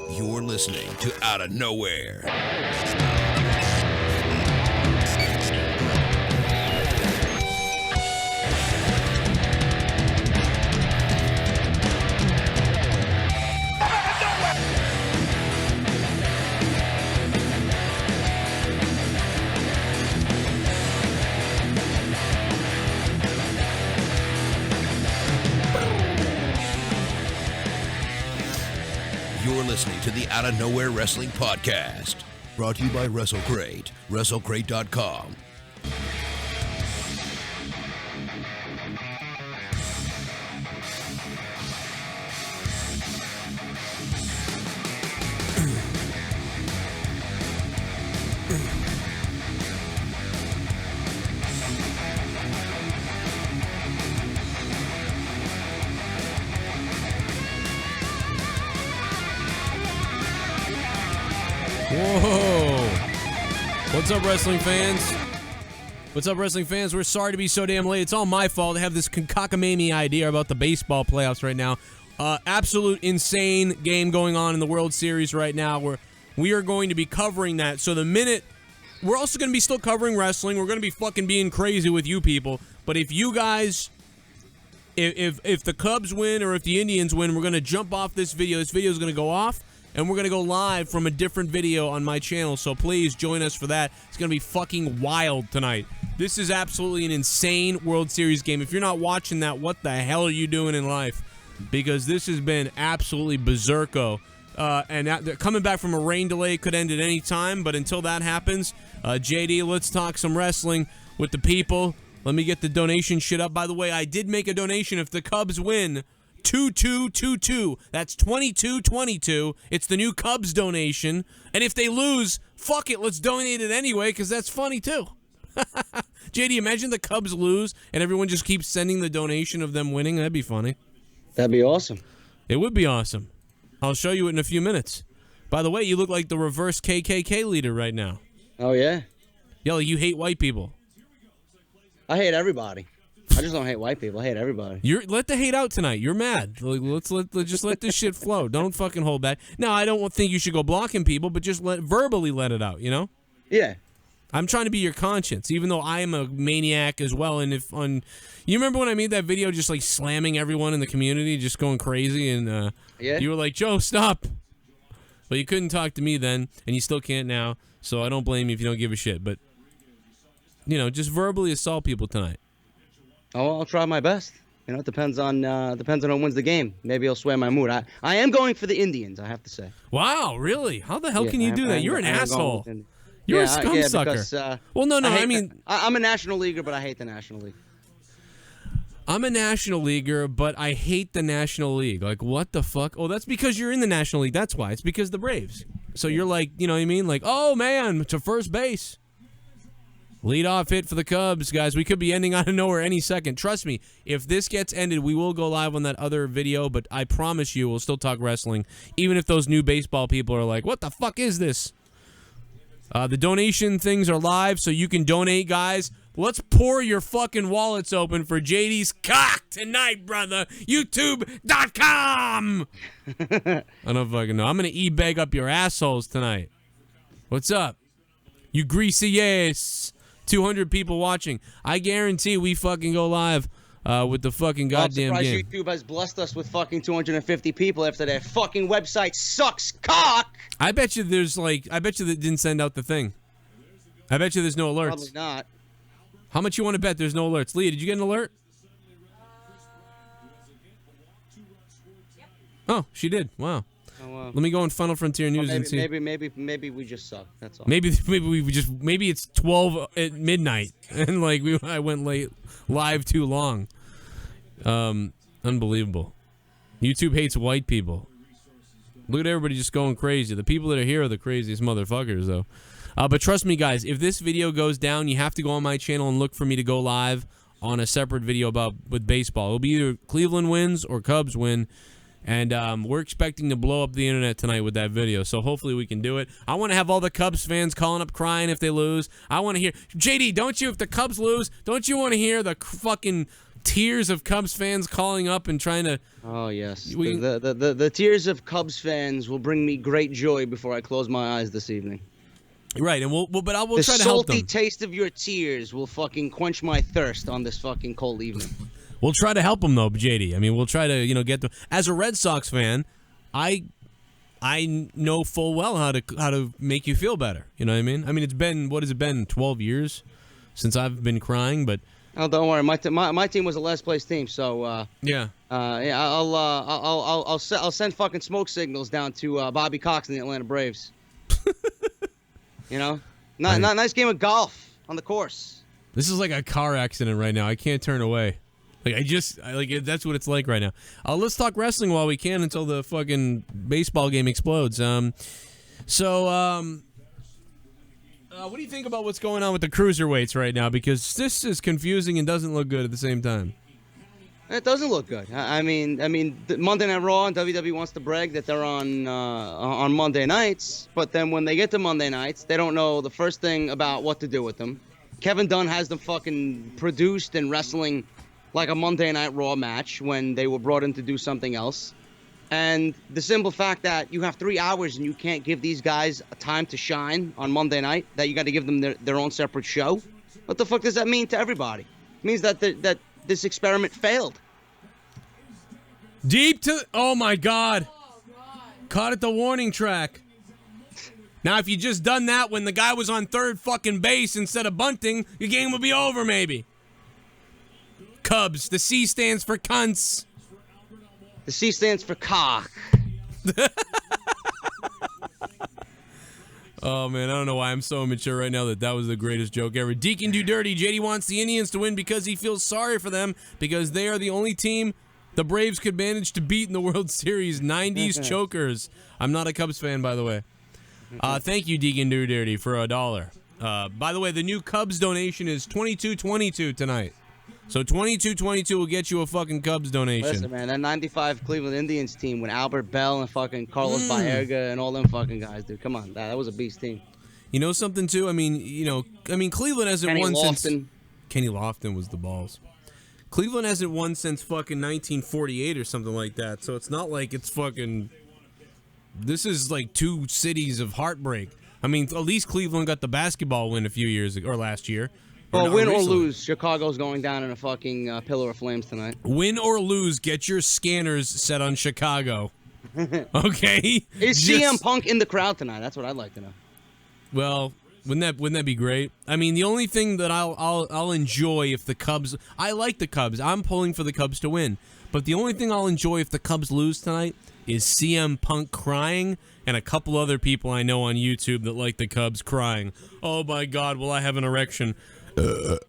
You're listening to Outta Nowhere. You're listening to the Outta Nowhere Wrestling Podcast, brought to you by WrestleCrate, WrestleCrate.com. Whoa! What's up, wrestling fans? What's up, wrestling fans? We're sorry to be so damn late. It's all my fault. I have this cockamamie idea about the baseball playoffs right now. Absolute insane game going on in the World Series right now. We are going to be covering that. So the minute... We're also going to be still covering wrestling. We're going to be fucking being crazy with you people. But if you guys... If the Cubs win or if the Indians win, we're going to jump off this video. This video is going to go off. And we're going to go live from a different video on my channel, so please join us for that. It's going to be fucking wild tonight. This is absolutely an insane World Series game. If you're not watching that, what the hell are you doing in life? Because this has been absolutely berserko. And coming back from a rain delay could end at any time, but until that happens, JD, let's talk some wrestling with the people. Let me get the donation shit up. By the way, I did make a donation if the Cubs win. 2222. That's 2222. It's the new Cubs donation. And if they lose, fuck it, let's donate it anyway, because that's funny too. JD, imagine the Cubs lose and everyone just keeps sending the donation of them winning. That'd be funny. That'd be awesome. It would be awesome. I'll show you it in a few minutes. By the way, you look like the reverse KKK leader right now. Oh, yeah? Yo, you hate white people. I hate everybody. I just don't hate white people. I hate everybody. Let the hate out tonight. You're mad. Let's just let this shit flow. Don't fucking hold back. Now, I don't think you should go blocking people, but just verbally let it out. You know? Yeah. I'm trying to be your conscience, even though I am a maniac as well. And you remember when I made that video, just like slamming everyone in the community, just going crazy, and yeah, you were like, Joe, stop. But you couldn't talk to me then, and you still can't now. So I don't blame you if you don't give a shit. But just verbally assault people tonight. Oh, I'll try my best. It depends on who wins the game. Maybe I'll sway my mood. I am going for the Indians, I have to say. Wow, really? How the hell can you do that? You're an asshole. You're a scum sucker. Because, well, no, I'm a National Leaguer, but I hate the National League. I'm a National Leaguer, but I hate the National League. Like, what the fuck? Oh, that's because you're in the National League. That's why. It's because the Braves. So you're like, you know what I mean? Like, oh, man, to first base. Lead-off hit for the Cubs, guys. We could be ending out of nowhere any second. Trust me, if this gets ended, we will go live on that other video, but I promise you we'll still talk wrestling, even if those new baseball people are like, what the fuck is this? The donation things are live, so you can donate, guys. Let's pour your fucking wallets open for JD's cock tonight, brother. YouTube.com! I don't fucking know. I'm going to e-bag up your assholes tonight. What's up? You greasy ass. 200 people watching. I guarantee we fucking go live with the fucking goddamn I'm game. surprised YouTube has blessed us with fucking 250 people after their fucking website sucks cock. I bet you they didn't send out the thing. I bet you there's no alerts. Probably not. How much you want to bet there's no alerts? Leah, did you get an alert? Oh, she did. Wow. Let me go on Final Frontier News and see. Maybe we just suck. That's all. Maybe it's 12 at midnight and I went live too long. Unbelievable. YouTube hates white people. Look at everybody just going crazy. The people that are here are the craziest motherfuckers, though. But trust me, guys, if this video goes down, you have to go on my channel and look for me to go live on a separate video with baseball. It'll be either Cleveland wins or Cubs win. And we're expecting to blow up the internet tonight with that video, so hopefully we can do it. I want to have all the Cubs fans calling up crying if they lose. I want to hear, JD, don't you, if the Cubs lose, don't you want to hear the fucking tears of Cubs fans calling up and trying to. Oh yes, the tears of Cubs fans will bring me great joy before I close my eyes this evening. Right, and we'll try to help them. The salty taste of your tears will fucking quench my thirst on this fucking cold evening. We'll try to help them though, JD. I mean, we'll try to get them. As a Red Sox fan, I know full well how to make you feel better. You know what I mean? I mean, it's been, what has it been, 12 years since I've been crying, but. Oh, don't worry. My team was the last place team, so yeah. I'll send fucking smoke signals down to Bobby Cox and the Atlanta Braves. Nice game of golf on the course. This is like a car accident right now. I can't turn away. That's what it's like right now. Let's talk wrestling while we can until the fucking baseball game explodes. What do you think about what's going on with the cruiserweights right now? Because this is confusing and doesn't look good at the same time. It doesn't look good. I mean, Monday Night Raw and WWE wants to brag that they're on Monday nights, but then when they get to Monday nights, they don't know the first thing about what to do with them. Kevin Dunn has them fucking produced and wrestling like a Monday Night Raw match when they were brought in to do something else. And the simple fact that you have 3 hours and you can't give these guys a time to shine on Monday night, that you got to give them their own separate show. What the fuck does that mean to everybody? It means that this experiment failed. Oh my God. Caught at the warning track. Now, if you just done that when the guy was on third fucking base instead of bunting, your game would be over, maybe. Cubs. The C stands for cunts. The C stands for cock. Oh, man, I don't know why I'm so immature right now that was the greatest joke ever. Deacon Do Dirty. JD wants the Indians to win because he feels sorry for them because they are the only team the Braves could manage to beat in the World Series. 90s chokers. I'm not a Cubs fan, by the way. Thank you, Deacon Do Dirty, for $1. By the way, the new Cubs donation is $22.22 tonight. So $22.22 will get you a fucking Cubs donation. Listen, man, that 95 Cleveland Indians team with Albert Bell and fucking Carlos Baerga and all them fucking guys, dude. Come on, that was a beast team. You know something, too? I mean, Cleveland hasn't won since... Kenny Lofton was the balls. Cleveland hasn't won since fucking 1948 or something like that, so it's not like it's fucking... This is like 2 cities of heartbreak. I mean, at least Cleveland got the basketball win a few years ago, or last year. Well, win or lose, Chicago's going down in a fucking pillar of flames tonight. Win or lose, get your scanners set on Chicago. Okay? Is CM Punk in the crowd tonight? That's what I'd like to know. Well, wouldn't that be great? I mean, the only thing that I'll enjoy if the Cubs... I like the Cubs. I'm pulling for the Cubs to win. But the only thing I'll enjoy if the Cubs lose tonight is CM Punk crying and a couple other people I know on YouTube that like the Cubs crying. Oh, my God, will I have an erection?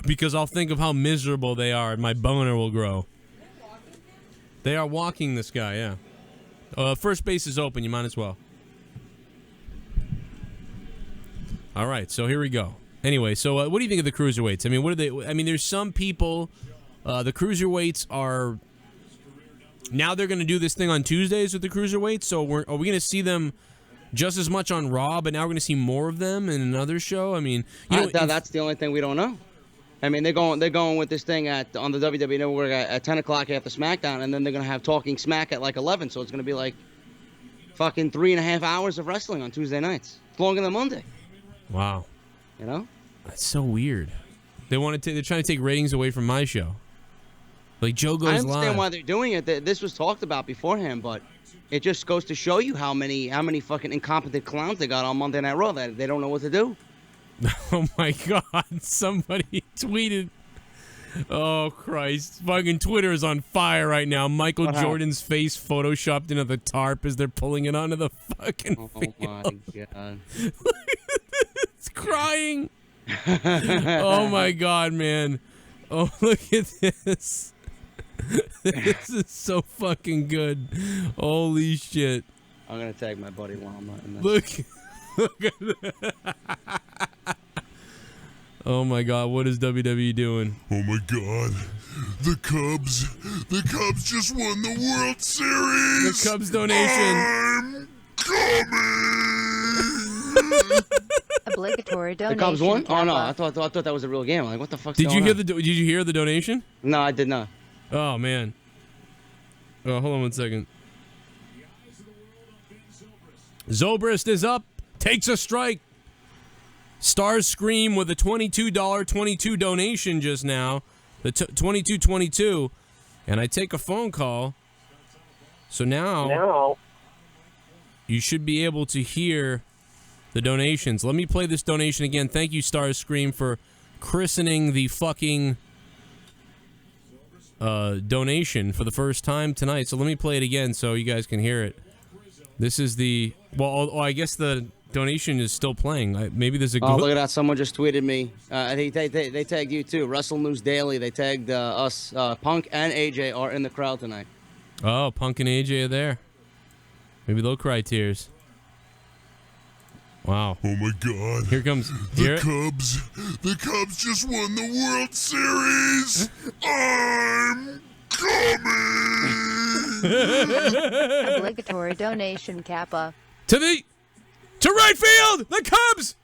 Because I'll think of how miserable they are and my boner will grow. They are walking this guy, yeah. First base is open. You might as well. All right, so here we go. Anyway, so what do you think of the cruiserweights? I mean, what are they? I mean, there's some people. The cruiserweights are. Now they're going to do this thing on Tuesdays with the cruiserweights. So are we going to see them just as much on Raw, but now we're going to see more of them in another show? I mean, that's the only thing we don't know. I mean, they're going with this thing on the WWE Network at 10 o'clock after SmackDown, and then they're going to have Talking Smack at like 11. So it's going to be like fucking 3.5 hours of wrestling on Tuesday nights. It's longer than Monday. Wow. You know? That's so weird. They're trying to take ratings away from my show. Like Joe Goes Live. I understand why they're doing it. This was talked about beforehand, but it just goes to show you how many fucking incompetent clowns they got on Monday Night Raw that they don't know what to do. Oh my God! Somebody tweeted. Oh Christ! Fucking Twitter is on fire right now. Michael Jordan's face photoshopped into the tarp as they're pulling it onto the fucking field. Oh my God! It's crying. Oh my God, man! Oh, look at this. This is so fucking good. Holy shit. I'm going to tag my buddy Llama in this. Look at that. Oh my God, what is WWE doing? Oh my God. The Cubs just won the World Series. The Cubs donation. I'm coming. Obligatory donation. The Cubs won? Oh no, I thought that was a real game. I'm like, what the fuck? Did you hear the donation? No, I did not. Oh, man. Oh, hold on 1 second. Zobrist is up. Takes a strike. Stars Scream with a $22.22 donation just now. The $22.22. And I take a phone call. So now you should be able to hear the donations. Let me play this donation again. Thank you, Stars Scream, for christening the fucking donation for the first time tonight. So let me play it again so you guys can hear it. This is the... Well, I guess the donation is still playing. Maybe there's a... Oh, look at that. Someone just tweeted me. They tagged you, too. Wrestle News Daily. They tagged us. Punk and AJ are in the crowd tonight. Oh, Punk and AJ are there. Maybe they'll cry tears. Wow. Oh my God. Here comes the Cubs. The Cubs just won the World Series. I'm coming. Obligatory donation, Kappa. To right field. The Cubs.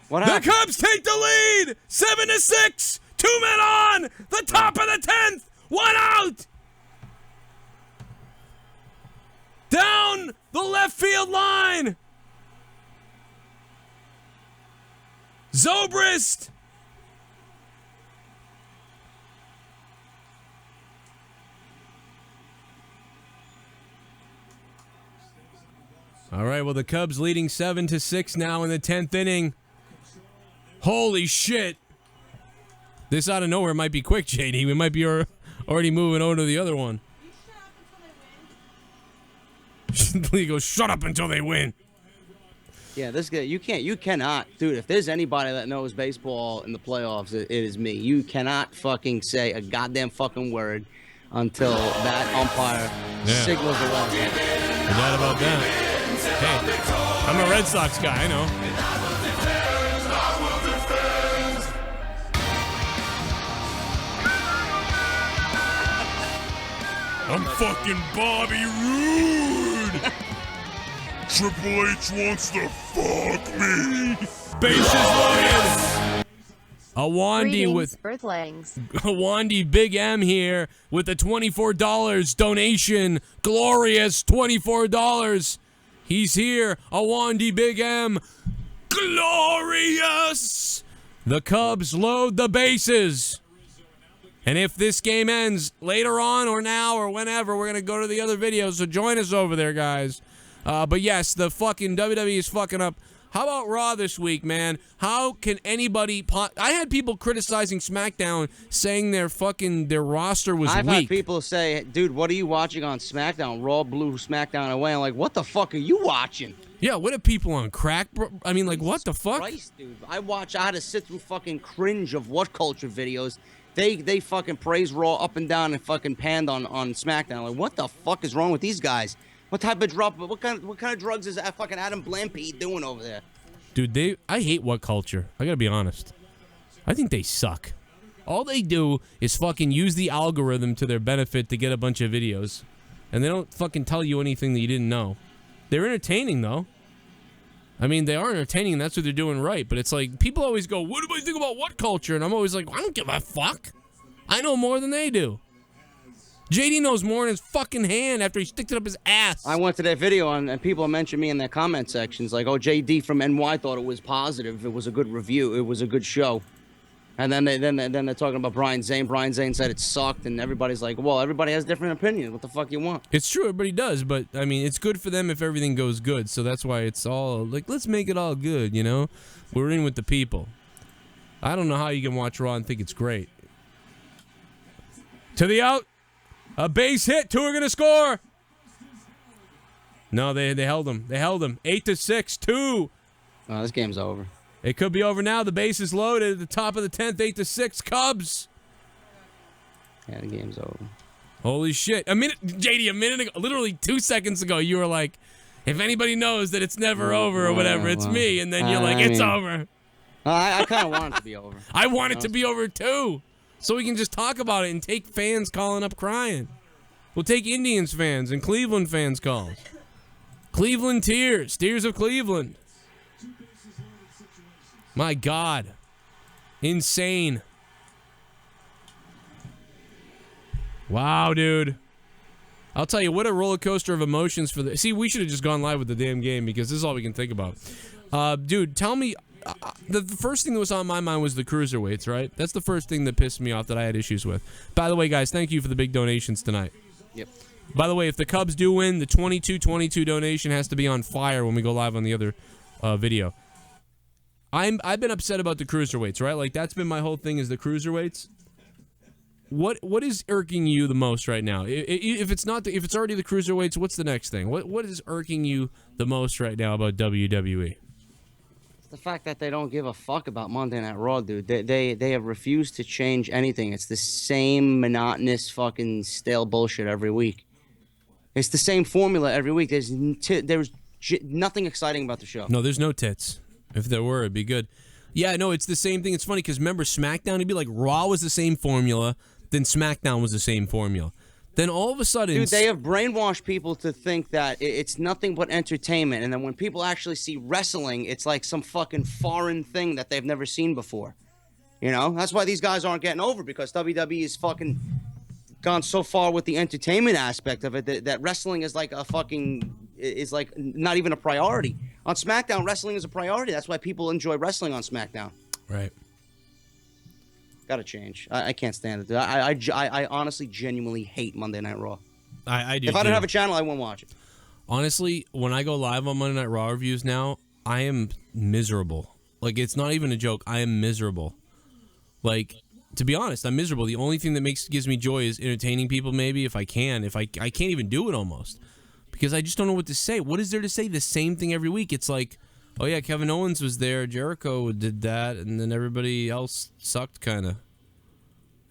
What happened? The Cubs take the lead. 7-6. 2 men on. The top of the 10th. 1 out. Down the left field line. Zobrist. All right, well, the Cubs leading 7-6 now in the 10th inning. Holy shit. This out of nowhere might be quick, JD. We might be already moving on to the other one. He goes, shut up until they win. Yeah, this guy, you cannot, dude, if there's anybody that knows baseball in the playoffs, it is me. You cannot fucking say a goddamn fucking word until that umpire signals the last one. No doubt about that. Hey, I'm a Red Sox guy, I know. I'm fucking Bobby Roode. Triple H wants to fuck me. Bases loaded. Awandi with Earthlings. Awandi Big M here with the $24 donation. Glorious $24. He's here. Awandi Big M. Glorious. The Cubs load the bases. And if this game ends later on or now or whenever, we're going to go to the other videos. So join us over there, guys. But yes, the fucking WWE is fucking up. How about Raw this week, man? How can anybody... I had people criticizing SmackDown saying their roster was weak. I've had people say, dude, what are you watching on SmackDown? Raw blew SmackDown away. I'm like, what the fuck are you watching? Yeah, what are people on crack, bro? I mean, like, what the fuck? Christ, dude. I had to sit through fucking cringe of What Culture videos. They fucking praise Raw up and down and fucking panned on SmackDown. Like, what the fuck is wrong with these guys? What type of what kind of drugs is that fucking Adam Blampied doing over there? Dude, I hate What Culture. I gotta be honest. I think they suck. All they do is fucking use the algorithm to their benefit to get a bunch of videos. And they don't fucking tell you anything that you didn't know. They're entertaining, though. I mean, they are entertaining, and that's what they're doing right. But it's like, people always go, what do I think about What Culture? And I'm always like, I don't give a fuck. I know more than they do. JD knows more in his fucking hand after he sticked it up his ass. I went to that video, and people mentioned me in their comment sections. Like, oh, JD from NY thought it was positive. It was a good review. It was a good show. And then they're talking about Brian Zane. Brian Zane said it sucked, and everybody's like, well, everybody has different opinions. What the fuck you want? It's true, everybody does, but, I mean, it's good for them if everything goes good, so that's why it's all, like, let's make it all good, you know? We're in with the people. I don't know how you can watch Raw and think it's great. To the out. A base hit. 2 are going to score. No, they held him. They held him. 8-6, 2. Oh, this game's over. It could be over now. The base is loaded at the top of the 10th, 8-6, Cubs. Yeah, the game's over. Holy shit. JD, a minute ago, literally 2 seconds ago, you were like, if anybody knows that it's never over or whatever, it's me. And then you're like, it's over. I kind of want it to be over. I want it to be over, too. So we can just talk about it and take fans calling up crying. We'll take Indians fans and Cleveland fans calls. Cleveland tears. Tears of Cleveland. My God. Insane. Wow, dude. I'll tell you, what a roller coaster of emotions for the... See, we should have just gone live with the damn game because this is all we can think about. Dude, tell me... The first thing that was on my mind was the cruiserweights, right? That's the first thing that pissed me off that I had issues with. By the way, guys, thank you for the big donations tonight. Yep. By the way, if the Cubs do win, the 22-22 donation has to be on fire when we go live on the other video. I've been upset about the cruiserweights, right? Like, that's been my whole thing is the cruiserweights. What is irking you the most right now? If it's already the cruiserweights, what's the next thing? What is irking you the most right now about WWE? It's the fact that they don't give a fuck about Monday Night Raw, dude. They have refused to change anything. It's the same monotonous fucking stale bullshit every week. It's the same formula every week. There's nothing exciting about the show. No, there's no tits. If there were, it'd be good. Yeah, no, it's the same thing. It's funny because remember SmackDown, it'd be like Raw was the same formula. Then SmackDown was the same formula. Then all of a sudden... Dude, they have brainwashed people to think that it's nothing but entertainment. And then when people actually see wrestling, it's like some fucking foreign thing that they've never seen before. You know? That's why these guys aren't getting over, because WWE is fucking gone so far with the entertainment aspect of it that wrestling is like a fucking... is like not even a priority. On SmackDown, wrestling is a priority. That's why people enjoy wrestling on SmackDown. Right. Gotta change. I can't stand it. I honestly, genuinely hate Monday Night Raw. I do. If I didn't have a channel, I wouldn't watch it. Honestly, when I go live on Monday Night Raw reviews now, I am miserable. Like, it's not even a joke. I am miserable. Like, to be honest, I'm miserable. The only thing that gives me joy is entertaining people, maybe, if I can. If I can't even do it almost. Because I just don't know what to say. What is there to say? The same thing every week. It's like... Oh, yeah, Kevin Owens was there. Jericho did that. And then everybody else sucked, kind of.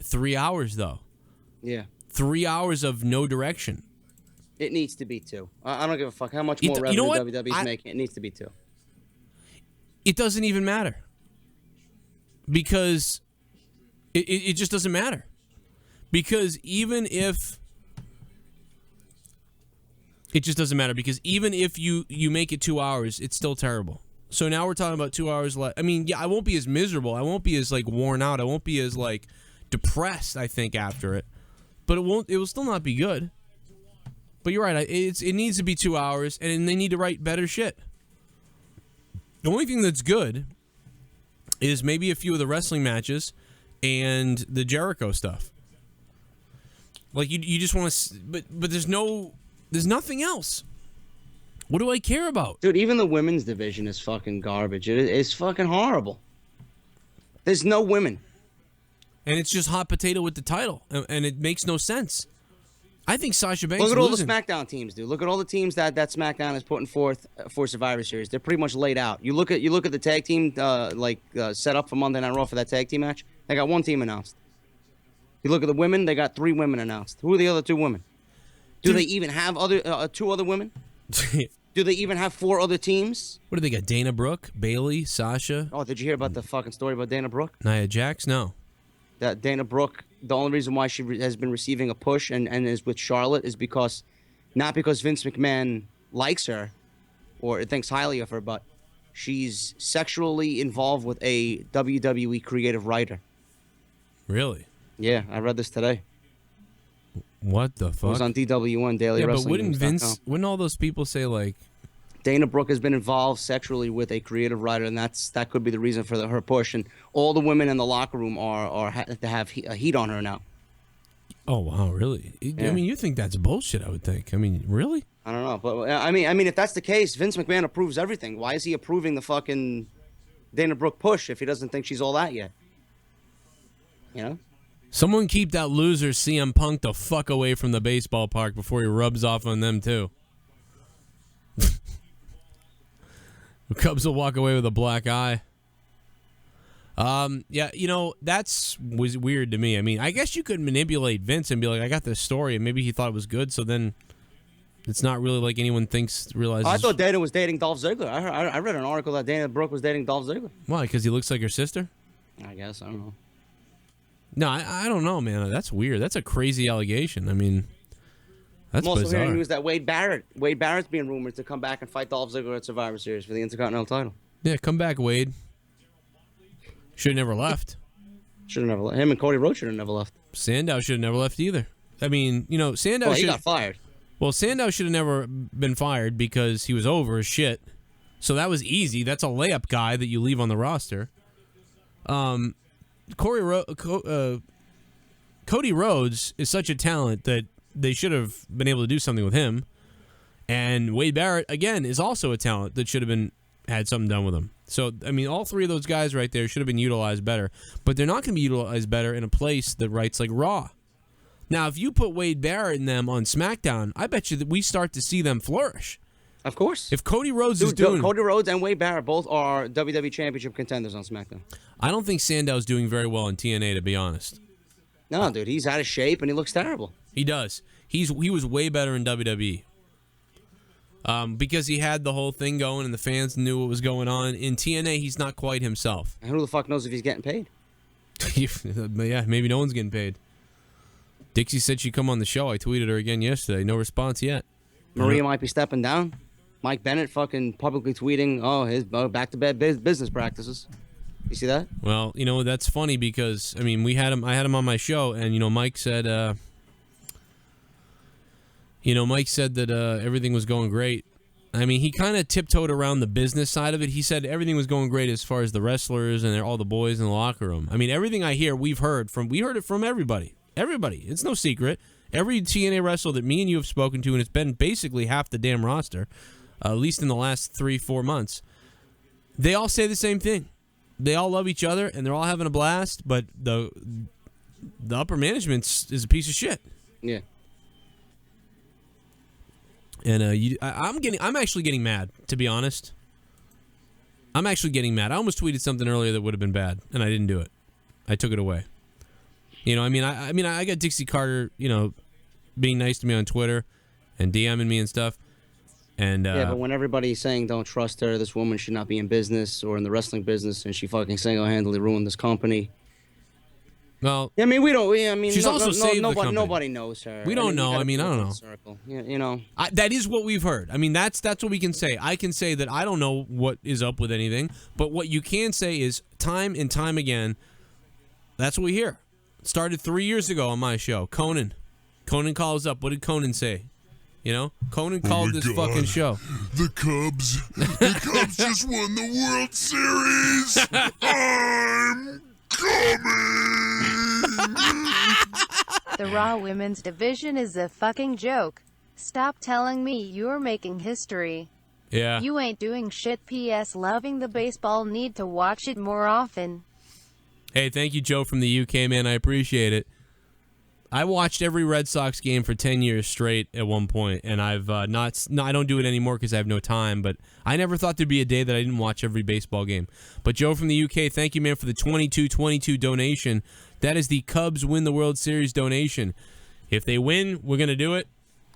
3 hours, though. Yeah. 3 hours of no direction. It needs to be 2. I don't give a fuck how much more revenue WWE's making. It needs to be 2. It doesn't even matter. Because it just doesn't matter. Because even if... It just doesn't matter because even if you make it 2 hours, it's still terrible. So now we're talking about 2 hours left. I mean, yeah, I won't be as miserable. I won't be as like worn out. I won't be as like depressed, I think, after it. But it will still not be good. But you're right. It needs to be 2 hours, and they need to write better shit. The only thing that's good is maybe a few of the wrestling matches and the Jericho stuff. Like you just want to, but there's nothing else. What do I care about? Dude, even the women's division is fucking garbage. It's fucking horrible. There's no women. And it's just hot potato with the title. And it makes no sense. I think Sasha Banks... Look at all the SmackDown teams, dude. Look at all the teams that SmackDown is putting forth for Survivor Series. They're pretty much laid out. You look at the tag team set up for Monday Night Raw for that tag team match. They got one team announced. You look at the women, they got 3 women announced. Who are the other 2 women? Do they even have 2 other women? Do they even have 4 other teams? What do they got? Dana Brooke, Bayley, Sasha. Oh, did you hear about the fucking story about Dana Brooke? Nia Jax? No. That Dana Brooke, the only reason why she has been receiving a push and is with Charlotte is because, not because Vince McMahon likes her or thinks highly of her, but she's sexually involved with a WWE creative writer. Really? Yeah, I read this today. What the fuck? It was on DW1 Daily Wrestling. Yeah, but wouldn't all those people say, like... Dana Brooke has been involved sexually with a creative writer, and that could be the reason for her push. And all the women in the locker room have heat on her now. Oh, wow, really? Yeah. I mean, you think that's bullshit, I would think. I mean, really? I don't know. But, I mean, if that's the case, Vince McMahon approves everything. Why is he approving the fucking Dana Brooke push if he doesn't think she's all that yet? You know? Someone keep that loser CM Punk the fuck away from the baseball park before he rubs off on them, too. The Cubs will walk away with a black eye. Yeah, you know, was weird to me. I mean, I guess you could manipulate Vince and be like, I got this story, and maybe he thought it was good, so then it's not really like anyone realizes. I thought Dana was dating Dolph Ziggler. I read an article that Dana Brooke was dating Dolph Ziggler. Why? Because he looks like her sister? I guess. I don't know. No, I don't know, man. That's weird. That's a crazy allegation. I mean, that's I'm also bizarre. hearing news that Wade Barrett's being rumored to come back and fight Dolph Ziggler at Survivor Series for the Intercontinental title. Yeah, come back, Wade. Should have never left. Should have never left. Him and Cody Rhodes should have never left. Sandow should have never left either. I mean, you know, Sandow He got fired. Well, Sandow should have never been fired because he was over as shit. So that was easy. That's a layup guy that you leave on the roster. Cody Rhodes is such a talent that they should have been able to do something with him. And Wade Barrett, again, is also a talent that should have had something done with him. So, I mean, all three of those guys right there should have been utilized better. But they're not going to be utilized better in a place that writes like Raw. Now, if you put Wade Barrett and them on SmackDown, I bet you that we start to see them flourish. Of course. If Cody Rhodes is doing... Cody Rhodes and Wade Barrett both are WWE Championship contenders on SmackDown. I don't think Sandow's doing very well in TNA, to be honest. No, dude, he's out of shape and he looks terrible. He does. He was way better in WWE. Because he had the whole thing going and the fans knew what was going on. In TNA, he's not quite himself. And who the fuck knows if he's getting paid? Yeah, maybe no one's getting paid. Dixie said she'd come on the show. I tweeted her again yesterday. No response yet. Maria might be stepping down. Mike Bennett fucking publicly tweeting, his back-to-bed business practices. You see that? Well, you know, that's funny because, I mean, I had him on my show, and, you know, Mike said, that everything was going great. I mean, he kind of tiptoed around the business side of it. He said everything was going great as far as the wrestlers and all the boys in the locker room. I mean, everything I hear, we heard it from everybody. Everybody. It's no secret. Every TNA wrestler that me and you have spoken to, and it's been basically half the damn roster, at least in the last 3-4 months, they all say the same thing. They all love each other, and they're all having a blast, but the upper management is a piece of shit. Yeah. And I'm actually getting mad, to be honest. I'm actually getting mad. I almost tweeted something earlier that would have been bad, and I didn't do it. I took it away. You know, I got Dixie Carter, you know, being nice to me on Twitter and DMing me and stuff. And yeah, but when everybody's saying don't trust her, this woman should not be in business or in the wrestling business, and she fucking single-handedly ruined this company. Well, I mean, she's also saved the company. Nobody knows her. We don't know. I mean, I don't know. Circle. You know, that is what we've heard. I mean, that's what we can say. I can say that I don't know what is up with anything, but what you can say is time and time again, that's what we hear. It started 3 years ago on my show. Conan calls up. What did Conan say? You know, Conan called this fucking show. The Cubs just won the World Series. I'm coming. The Raw Women's Division is a fucking joke. Stop telling me you're making history. Yeah. You ain't doing shit. P.S. Loving the baseball. Need to watch it more often. Hey, thank you, Joe from the UK, man. I appreciate it. I watched every Red Sox game for 10 years straight at one point, and I've I don't do it anymore because I have no time, but I never thought there'd be a day that I didn't watch every baseball game. But Joe from the UK, thank you, man, for the 2222 donation. That is the Cubs win the World Series donation. If they win, we're going to do it.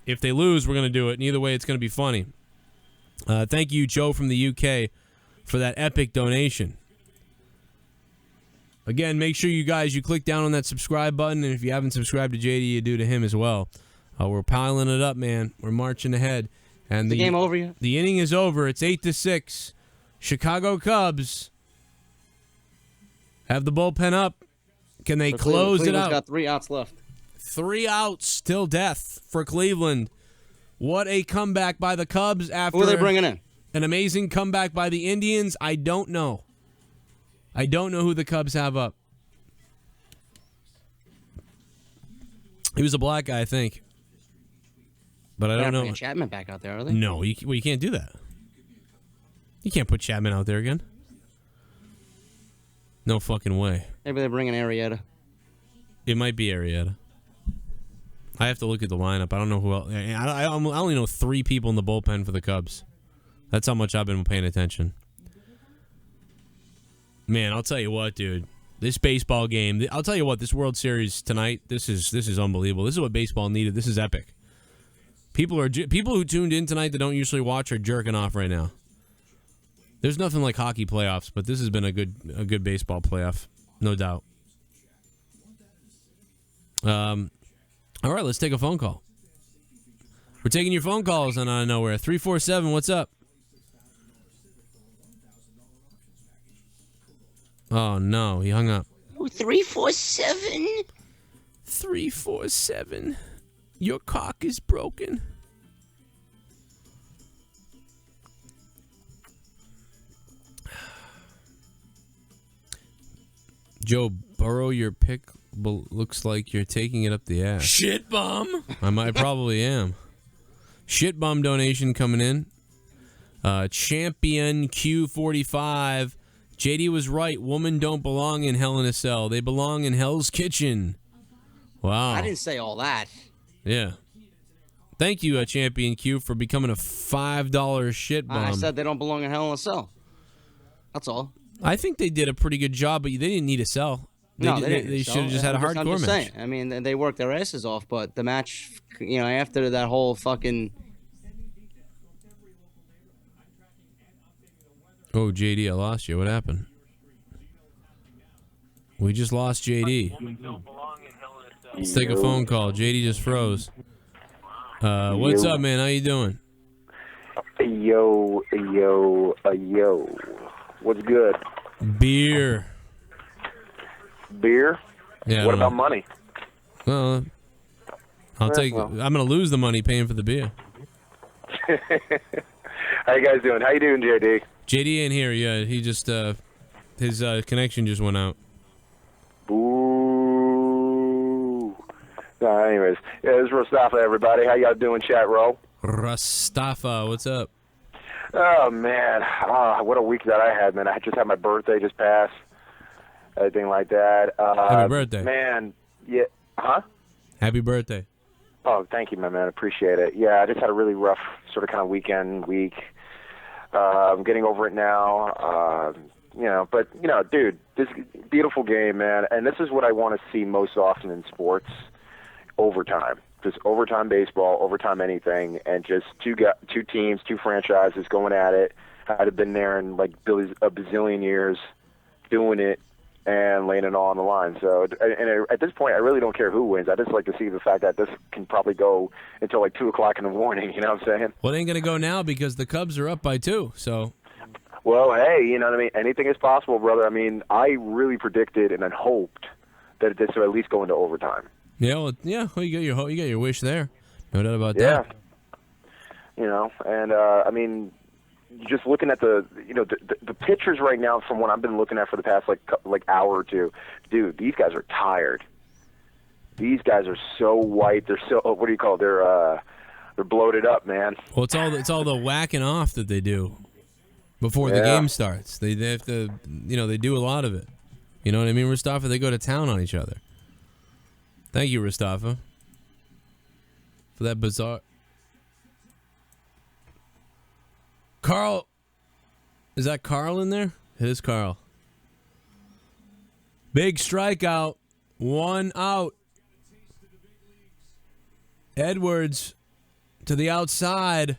If they lose, we're going to do it. And either way, it's going to be funny. Thank you, Joe from the UK, for that epic donation. Again, make sure you click down on that subscribe button, and if you haven't subscribed to JD, you do to him as well. We're piling it up, man. We're marching ahead. And the game over yet? The inning is over. It's 8-6. Chicago Cubs have the bullpen up. Can they close it out? Cleveland's got 3 outs left. 3 outs till death for Cleveland. What a comeback by the Cubs after Who are they bringing in? An amazing comeback by the Indians. I don't know. I don't know who the Cubs have up. He was a black guy, I think. But I don't know. Chapman back out there, are they? No, you can't do that. You can't put Chapman out there again. No fucking way. Maybe they're bringing Arrieta. It might be Arrieta. I have to look at the lineup. I don't know who else. I only know 3 people in the bullpen for the Cubs. That's how much I've been paying attention. Man, I'll tell you what, dude. This baseball game, I'll tell you what, this World Series tonight, this is unbelievable. This is what baseball needed. This is epic. People who tuned in tonight that don't usually watch are jerking off right now. There's nothing like hockey playoffs, but this has been a good baseball playoff, no doubt. All right, let's take a phone call. We're taking your phone calls on Out of Nowhere. 347, what's up? Oh, no, he hung up. Oh, 347? 347. Your cock is broken. Joe Burrow, your pick looks like you're taking it up the ass. Shit bum. I probably am. Shit bum donation coming in. Champion Q45. JD was right. Women don't belong in Hell in a Cell. They belong in Hell's Kitchen. Wow. I didn't say all that. Yeah. Thank you, Champion Q, for becoming a $5 shit bum. I said they don't belong in Hell in a Cell. That's all. I think they did a pretty good job, but they didn't need a cell. They should have just had a hardcore match. Saying. I mean, they worked their asses off, but the match, after that whole fucking... Oh, JD, I lost you. What happened? We just lost JD. Let's take a phone call. JD just froze. What's up, man? How you doing? Yo. What's good? Beer. Beer? Yeah. What about money? Well, I'm gonna lose the money paying for the beer. How you guys doing? How you doing, JD? JD ain't here. Yeah, he just his connection just went out. Ooh. Anyways, yeah, this is Mustafa, everybody. How y'all doing, chat row? Mustafa, what's up? Oh man, what a week that I had, man. I just had my birthday just passed, everything like that. Happy birthday, man. Yeah, huh? Happy birthday. Oh, thank you, my man. Appreciate it. Yeah, I just had a really rough sort of kind of week. I'm getting over it now. But dude, this beautiful game, man, and this is what I want to see most often in sports: overtime. Just overtime baseball, overtime anything, and just two teams, two franchises going at it. I'd have been there in like a bazillion years, doing it and laying it all on the line. So, at this point, I really don't care who wins. I just like to see the fact that this can probably go until like 2:00 in the morning. You know what I'm saying? Well, it ain't gonna go now because the Cubs are up by 2. So. Well, hey, you know what I mean? Anything is possible, brother. I mean, I really predicted and then hoped that this would at least go into overtime. Yeah, well, you got your wish there, no doubt about that. Yeah, I mean, just looking at the pictures right now from what I've been looking at for the past like hour or two, dude, these guys are tired. These guys are so white. They're so what do you call it? They're bloated up, man. Well, it's all the whacking off that they do before the game starts. They have to, they do a lot of it. You know what I mean, Mustafa? They go to town on each other. Thank you, Mustafa, for that bizarre. Carl, is that Carl in there? It is Carl. Big strikeout, 1 out. Edwards to the outside.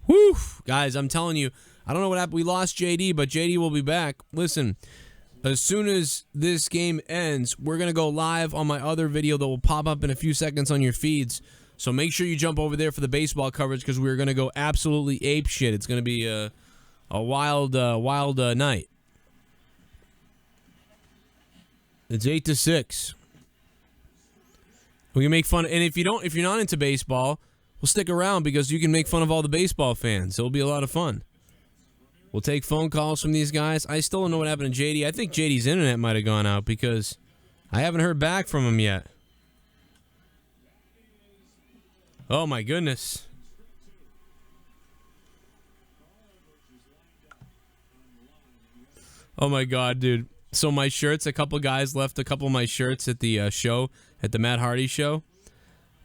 Whew, guys, I'm telling you, I don't know what happened. We lost JD, but JD will be back. Listen. As soon as this game ends, we're going to go live on my other video that will pop up in a few seconds on your feeds. So make sure you jump over there for the baseball coverage because we're going to go absolutely ape shit. It's going to be a wild night. It's 8-6. We can make fun. And if you're not into baseball, we'll stick around because you can make fun of all the baseball fans. It'll be a lot of fun. We'll take phone calls from these guys. I still don't know what happened to JD. I think JD's internet might have gone out because I haven't heard back from him yet. Oh, my goodness. Oh, my God, dude. So my shirts, a couple guys left a couple of my shirts at the show, at the Matt Hardy show.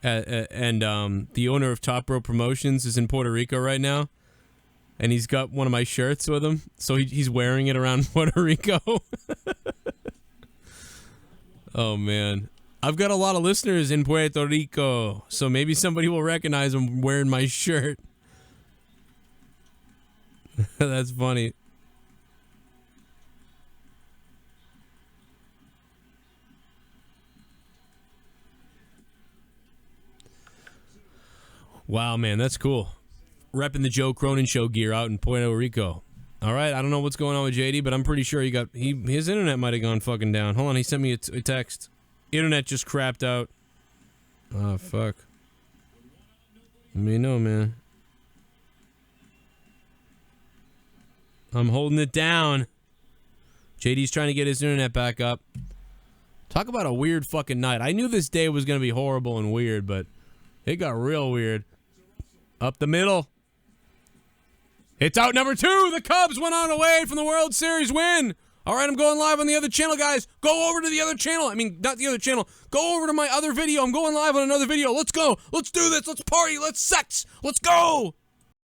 And the owner of Top Rope Promotions is in Puerto Rico right now. And he's got one of my shirts with him, so he's wearing it around Puerto Rico. Oh, man. I've got a lot of listeners in Puerto Rico, so maybe somebody will recognize him wearing my shirt. That's funny. Wow, man, that's cool. Repping the Joe Cronin Show gear out in Puerto Rico. All right, I don't know what's going on with JD, but I'm pretty sure his internet might have gone fucking down. Hold on, he sent me a text. Internet just crapped out. Oh, fuck. Let me know, man. I'm holding it down. JD's trying to get his internet back up. Talk about a weird fucking night. I knew this day was going to be horrible and weird, but it got real weird. Up the middle. It's out number 2. The Cubs went on away from the World Series win. All right, I'm going live on the other channel, guys. Go over to the other channel. I mean, not the other channel. Go over to my other video. I'm going live on another video. Let's go. Let's do this. Let's party. Let's sex. Let's go.